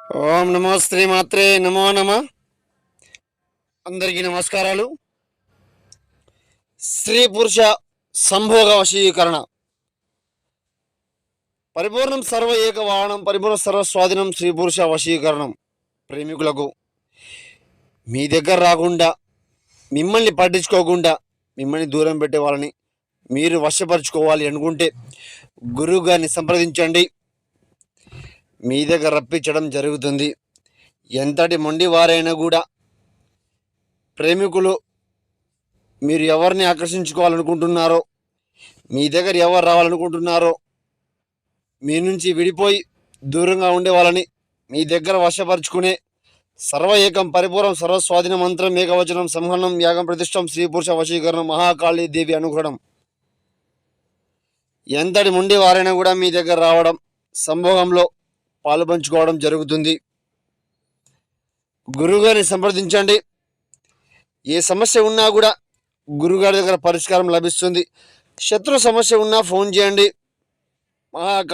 ఓం నమో శ్రీమాత్రే నమో నమ. అందరికీ నమస్కారాలు. స్త్రీ పురుష సంభోగ వశీకరణ పరిపూర్ణం సర్వ ఏక వాహనం పరిపూర్ణ సర్వ స్వాధీనం స్త్రీ పురుష వశీకరణం. ప్రేమికులకు మీ దగ్గర రాకుండా, మిమ్మల్ని పట్టించుకోకుండా, మిమ్మల్ని దూరం పెట్టే వాళ్ళని మీరు వశపరుచుకోవాలి అనుకుంటే గురువు గారిని సంప్రదించండి. మీ దగ్గర రప్పించడం జరుగుతుంది. ఎంతటి మొండి వారైనా కూడా ప్రేమికులు మీరు ఎవరిని ఆకర్షించుకోవాలనుకుంటున్నారో, మీ దగ్గర ఎవరు రావాలనుకుంటున్నారో, మీ నుంచి విడిపోయి దూరంగా ఉండే వాళ్ళని మీ దగ్గర వశపరుచుకునే సర్వ ఏకం పరిపూర్ణం సర్వస్వాధీన మంత్రం ఏకవచనం సంహరణం యాగం ప్రతిష్టం స్త్రీ పురుష వశీకరణం మహాకాళీ దేవి అనుగ్రహం. ఎంతటి మొండి వారైనా కూడా మీ దగ్గర రావడం, సంభోగంలో పాలు పంచుకోవడం జరుగుతుంది. గురువుగారిని సంప్రదించండి. ఏ సమస్య ఉన్నా కూడా గురుగారి దగ్గర పరిష్కారం లభిస్తుంది. శత్రు సమస్య ఉన్నా ఫోన్ చేయండి. మహాకాళి